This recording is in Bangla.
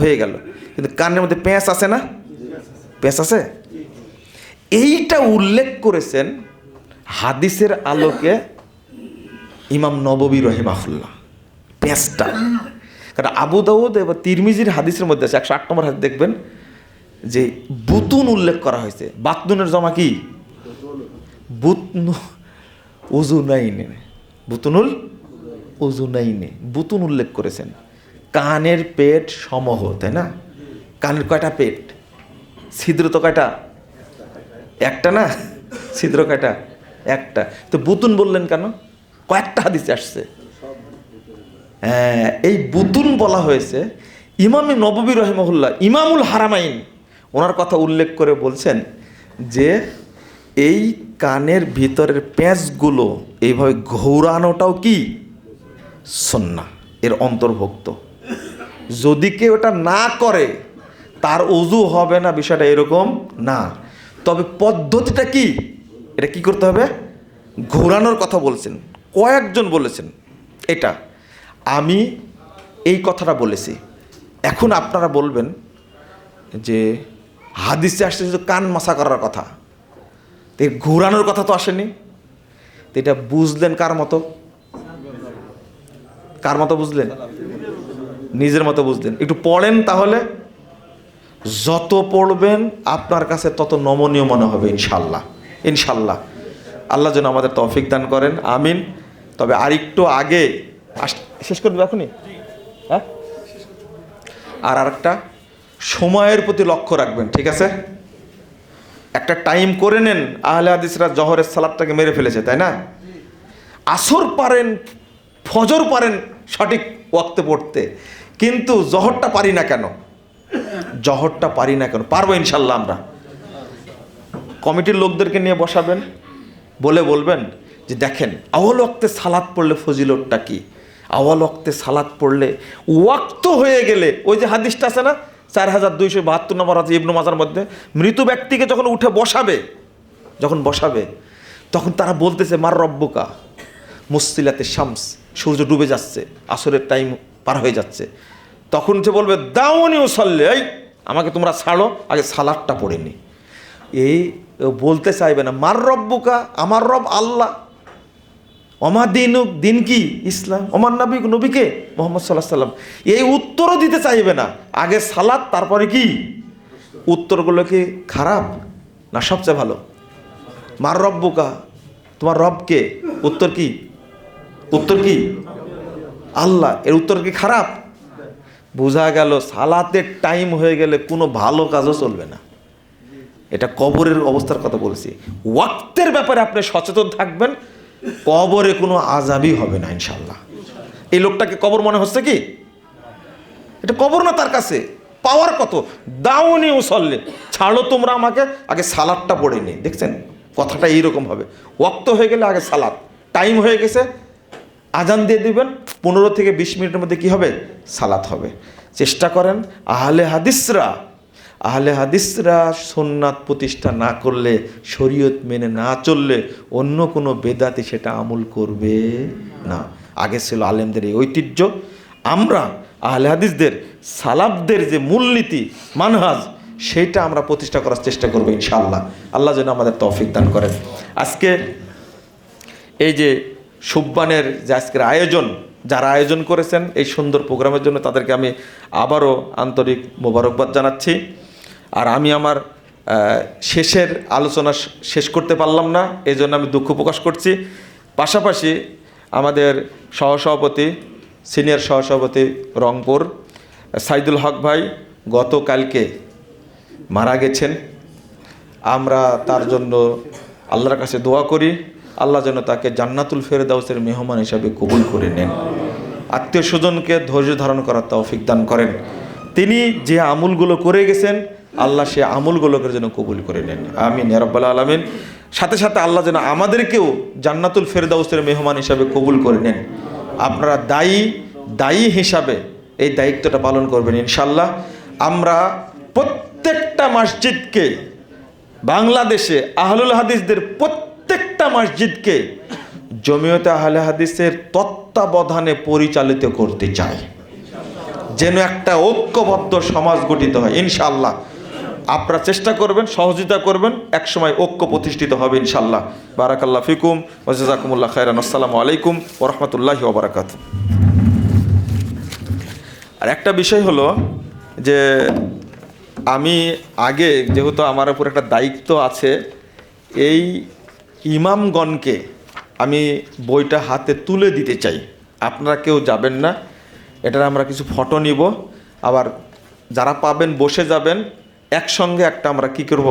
হয়ে গেল, কিন্তু কানের মধ্যে পেঁচ আছে না? পেঁচ আছে। এইটা উল্লেখ করেছেন হাদিসের আলোকে ইমাম নববী রহিমাহুল্লাহ, পেঁচটা। কারণ আবু দাউদ এবং তিরমিজির হাদিসের মধ্যে আছে 108 নম্বর হাদিস, দেখবেন যে বুতুন উল্লেখ করা হয়েছে। বাতনুনের জমা কি? বুতনু উজুনাইনে, বুতুনুল উজুনাইনে, বুতুন উল্লেখ করেছেন। কানের পেট সমহ, তাই না? কানের কয়টা পেট? ছিদ্র তো কয়টা? একটা না? ছিদ্র কয়টা? একটা। তো বুতুন বললেন কেন? কয়েকটা হাদিসে আসছে। হ্যাঁ, এই বুতুন বলা হয়েছে। ইমাম নববী রহিমাহুল্লাহ, ইমামুল হারামাইন, ওনার কথা উল্লেখ করে বলছেন যে এই কানের ভিতরের পেঁচগুলো এইভাবে ঘোরানোটাও কি সুন্নাহ, এর অন্তর্ভুক্ত। যদি কেউ এটা না করে তার ওযু হবে না, বিষয়টা এরকম না। তবে পদ্ধতিটা কি? এটা কি করতে হবে? ঘোরানোর কথা বলছেন, কয়েকজন বলেছেন এটা। আমি এই কথাটা বলেছি। এখন আপনারা বলবেন যে হাদিসে আসছে শুধু কান মাসা করার কথা, তো ঘোরানোর কথা তো আসেনি। তো এটা বুঝলেন কার মতো? কার মতো বুঝলেন? নিজের মতো বুঝলেন। একটু পড়েন তাহলে। যত পড়বেন আপনার কাছে তত নমনীয় মনে হবে ইনশাল্লাহ। ইনশাল্লাহ আল্লাহ যেন আমাদের তৌফিক দান করেন, আমিন। তবে আরেকটু আগে শেষ করে দেবো এখনই, হ্যাঁ? আর আরেকটা, সময়ের প্রতি লক্ষ্য রাখবেন, ঠিক আছে? একটা টাইম করে নেন। আহলে হাদিসরা জহরের সালাতটাকে মেরে ফেলেছে, তাই না? আসর পারেন, ফজর পারেন সঠিক ওয়াক্তে পড়তে, কিন্তু জহরটা পারি না কেন? জহরটা পারি না কেন? পারবো ইনশাল্লাহ। আমরা কমিটির লোকদেরকে নিয়ে বসাবেন, বলে বলবেন যে দেখেন আউয়াল ওয়াক্তে সালাত পড়লে ফজিলতটা কি। আউয়াল ওয়াক্তে সালাত পড়লে ওয়াক্ত হয়ে গেলে, ওই যে হাদিসটা আছে না 4272 নম্বর হাদিস ইবনে মাজার মধ্যে, মৃত ব্যক্তিকে যখন উঠে বসাবে, যখন বসাবে তখন তারা বলতেছে মার রব্বুকা, মুসসিলাতে শামস, সূর্য ডুবে যাচ্ছে, আসরের টাইম পার হয়ে যাচ্ছে। তখন সে বলবে দাউনি উসাল্লি, এই আমাকে তোমরা ছাড়ো, আগে সালাতটা পড়ে নি। এই বলতে চাইবে না মার রব্বুকা, আমার রব আল্লাহ, অমা দিনুক, দিন কি ইসলাম, অমার নবী, নবীকে মুহাম্মদ সাল্লাল্লাহু আলাইহি সাল্লাম। এই উত্তরও দিতে চাইবে না, আগে সালাত তারপরে কি। উত্তরগুলো কি খারাপ না সবচেয়ে ভালো? মার রব্বুকা, তোমার রবকে, উত্তর কি? উত্তর কি? আল্লাহ। এর উত্তর কি খারাপ? বোঝা গেল সালাতের টাইম হয়ে গেলে কোনো ভালো কাজও চলবে না। এটা কবরের অবস্থার কথা বলছি। ওয়াক্তের ব্যাপারে আপনি সচেতন থাকবেন, কবরে কোনো আযাবই হবে না ইনশাল্লাহ। এই লোকটাকে কবর মনে হচ্ছে কি? এটা কবর না তার কাছে। পাওয়ার কত? দাউনি উসাল্লি, ছাড়ো তোমরা আমাকে, আগে সালাতটা পড়ে নি। দেখছেন কথাটা এইরকম হবে। ওয়াক্ত হয়ে গেলে আগে সালাত, টাইম হয়ে গেছে আজান দিয়ে দিবেন, 15 থেকে 20 মিনিটের মধ্যে কি হবে? সালাত হবে। চেষ্টা করেন। আহলে হাদিসরা সুন্নাত প্রতিষ্ঠা না করলে, শরীয়ত মেনে না চললে অন্য কোনো বেদাতি সেটা আমল করবে না। আগে ছিল আলেমদের এই ঐতিহ্য। আমরা আহলে হাদিসদের, সালাফদের যে মূলনীতি, মানহাজ, সেইটা আমরা প্রতিষ্ঠা করার চেষ্টা করবো ইনশাআল্লাহ। আল্লাহ যেন আমাদের তৌফিক দান করেন। আজকে এই যে সুববানের যে আজকের আয়োজন, যারা আয়োজন করেছেন এই সুন্দর প্রোগ্রামের জন্য, তাদেরকে আমি আবারও আন্তরিক মোবারকবাদ জানাচ্ছি। আর আমি আমার শেষের আলোচনা শেষ করতে পারলাম না, এই জন্য আমি দুঃখ প্রকাশ করছি। পাশাপাশি আমাদের সহসভাপতি, সিনিয়র সহসভাপতি রংপুর সাইদুল হক ভাই গতকালকে মারা গেছেন। আমরা তার জন্য আল্লাহর কাছে দোয়া করি, আল্লাহ যেন তাকে জান্নাতুল ফেরদাউসের মেহমান হিসাবে কবুল করে নেন। আত্মীয় স্বজনকে ধৈর্য ধারণ করার তৌফিক দান করেন। তিনি যে আমলগুলো করে গেছেন, আল্লাহ সে আমলগুলোকে যেন কবুল করে নেন, আমিন ইয়া রাব্বাল আলামিন। সাথে সাথে আল্লাহ যেন আমাদেরকেও জান্নাতুল ফেরদাউসের মেহমান হিসাবে কবুল করে নেন। আপনারা দায়ী হিসাবে এই দায়িত্বটা পালন করবেন ইনশাল্লাহ। আমরা প্রত্যেকটা মসজিদকে, বাংলাদেশে আহলুল হাদিসদের প্রত্যেকটা মসজিদকে জমিয়তে আহলে হাদিসের তত্ত্বাবধানে পরিচালিত করতে চাই। যেন একটা ঐক্যবদ্ধ সমাজ গঠিত হয় ইনশাআল্লাহ। আপনারা চেষ্টা করবেন, সহযোগিতা করবেন, একসময় ঐক্য প্রতিষ্ঠিত হবে ইনশাআল্লাহ। বারাকাল্লাহ ফিকুম ওয়া জাযাকুমুল্লাহ খাইরান। আসসালামু আলাইকুম ওয়া রাহমাতুল্লাহি ওয়া বারাকাতুহু। আর একটা বিষয় হলো যে আমি আগে, যেহেতু আমার উপর একটা দায়িত্ব আছে, এই ইমামগণকে আমি বইটা হাতে তুলে দিতে চাই। আপনারা কেউ যাবেন না, এটার আমরা কিছু ফটো নিব, আবার যারা পাবেন বসে যাবেন, একসঙ্গে একটা আমরা কি করব